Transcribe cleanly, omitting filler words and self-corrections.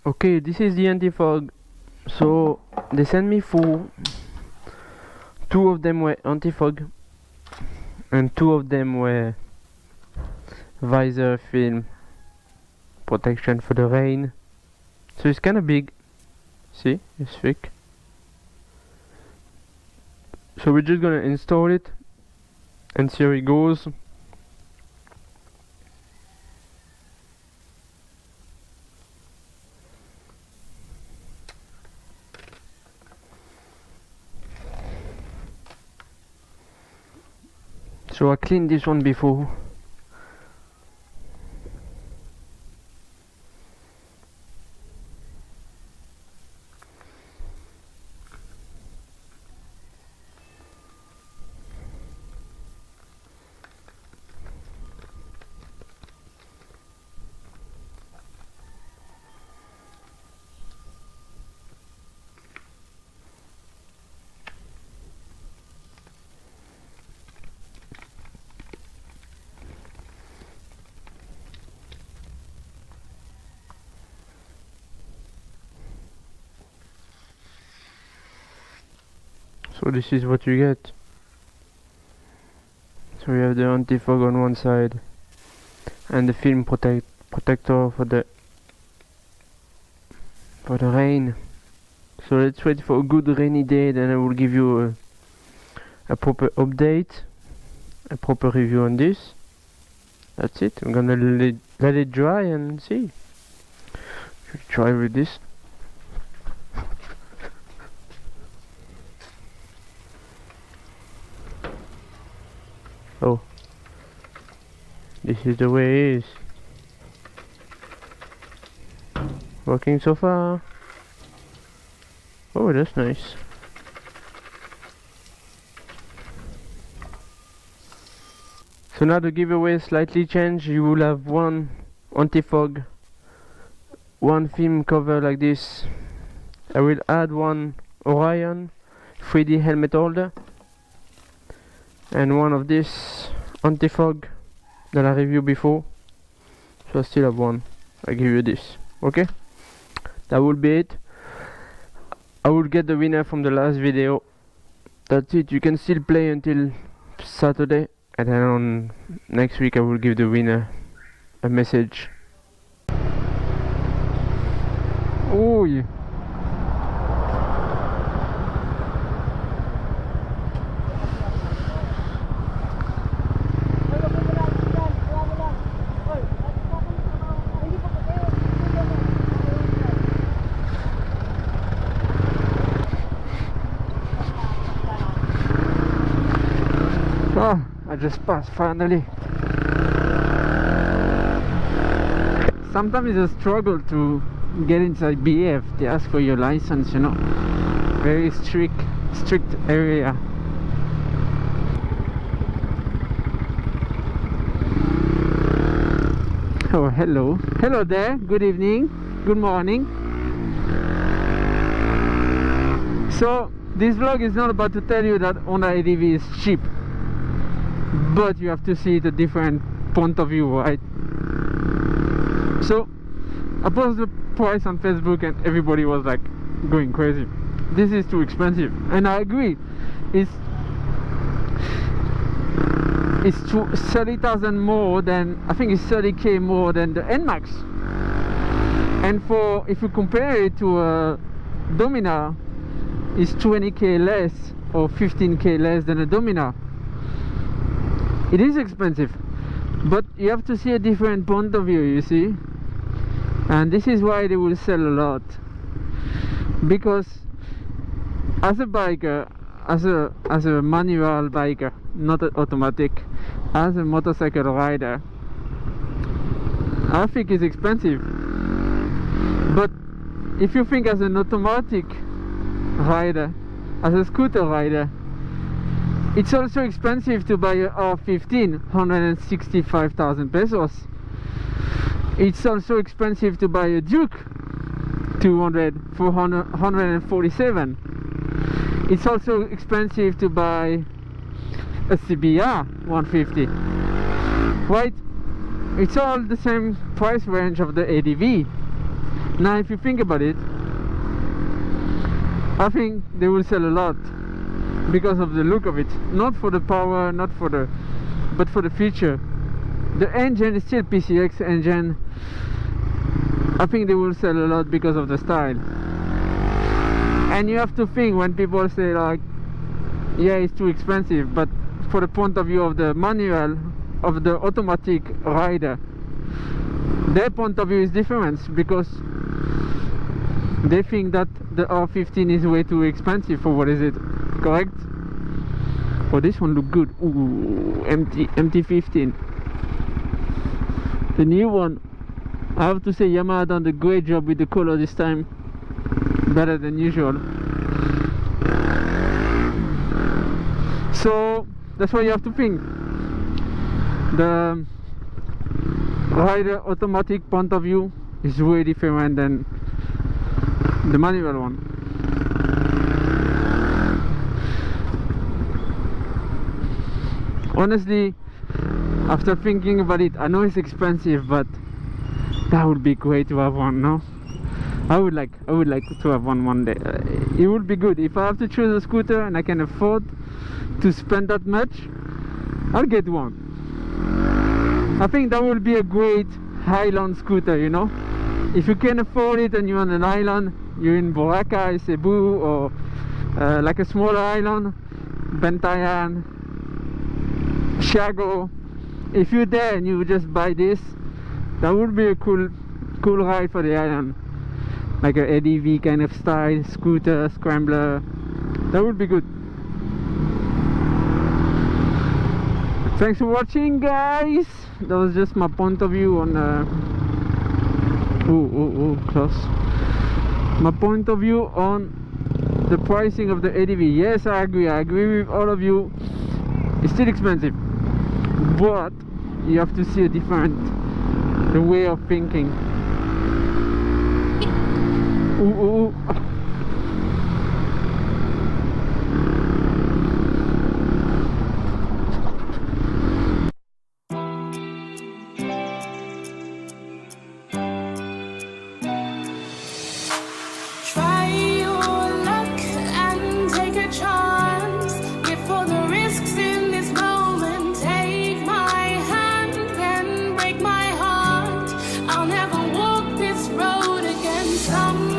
Okay, this is the anti-fog. So they sent me four. Two of them were anti-fog and two of them were visor film protection for the rain. So it's kind of big. See, it's thick. So we're just gonna install it and see how it goes. So I cleaned this one before. So this is what you get. So we have the anti-fog on one side and the film protector for the rain. So let's wait for a good rainy day, then I will give you a proper update, a proper review on this. That's it. I'm gonna let it dry and see. Should try with this. Oh, this is the way it is. Working so far. Oh, that's nice. So now the giveaway slightly changed. You will have one anti-fog, one film cover like this. I will add one Orion 3D helmet holder and one of this anti-fog that I reviewed before. So I still have one. I give you this. Okay, that will be it. I will get the winner from the last video. That's it. You can still play until Saturday, and then on next week I will give the winner a message. Oh yeah. Oh, I just passed finally. Sometimes it's a struggle to get inside BF. They ask for your license, you know. Very strict area. Oh, hello there. Good evening, good morning. So this vlog is not about to tell you that Honda ADV is cheap, but you have to see it a different point of view, right? So I posted the price on Facebook and everybody was like going crazy. This is too expensive, and I agree. It's 30,000 more than, I think it's 30k more than the NMAX. And if you compare it to a Dominar, it's 20k less or 15k less than a Dominar. It is expensive, but you have to see a different point of view, you see. And this is why they will sell a lot, because as a biker, as a manual biker, not an automatic, as a motorcycle rider, I think it's expensive. But if you think as an automatic rider, as a scooter rider, it's also expensive to buy a R15, 165,000 pesos. It's also expensive to buy a Duke, 147. It's also expensive to buy a CBR 150, right? It's all the same price range of the ADV. Now if you think about it, I think they will sell a lot because of the look of it, not for the power, not for the, but for the feature. The engine is still PCX engine. I think they will sell a lot because of the style. And you have to think, when people say like, yeah, it's too expensive, but for the point of view of the manual, of the automatic rider, their point of view is different, because they think that the R15 is way too expensive for what is it, correct? Oh, this one look good. Ooh, MT15, the new one. I have to say Yamaha done a great job with the color this time, better than usual. So that's why you have to think. The rider automatic point of view is way different than the manual one. Honestly, after thinking about it, I know it's expensive, but that would be great to have one, no? I would like to have one day. It would be good if I have to choose a scooter and I can afford to spend that much. I'll get one. I think that would be a great highland scooter, you know. If you can afford it and you're on an island, you're in Boracay, Cebu, or like a smaller island, Bantayan, Siargao. If you're there and you just buy this, that would be a cool ride for the island, like a ADV kind of style, scooter, scrambler. That would be good. Thanks for watching, guys. That was just my point of view on close. My point of view on the pricing of the ADV. Yes, I agree with all of you. It's still expensive, but you have to see a different way of thinking. Ooh. Some